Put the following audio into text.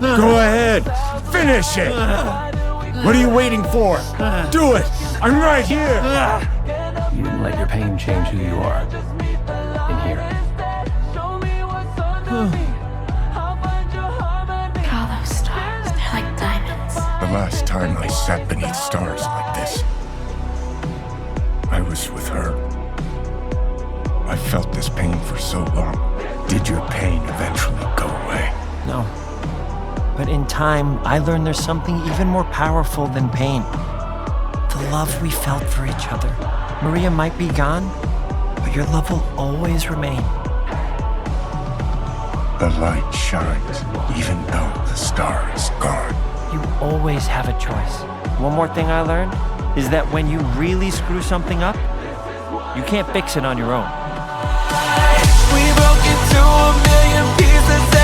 Go ahead. Finish it. What are you waiting for? Do it. I'm right here. You didn't let your pain change who you are. In here. All those stars, they're like diamonds. The last time I sat beneath stars like this, I was with her. I felt this pain for so long. Did your pain eventually go away? No. But in time, I learned there's something even more powerful than pain. The love we felt for each other. Maria might be gone, but your love will always remain. The light shines even though the star is gone. You always have a choice. One more thing I learned is that when you really screw something up, you can't fix it on your own. We broke into a million pieces.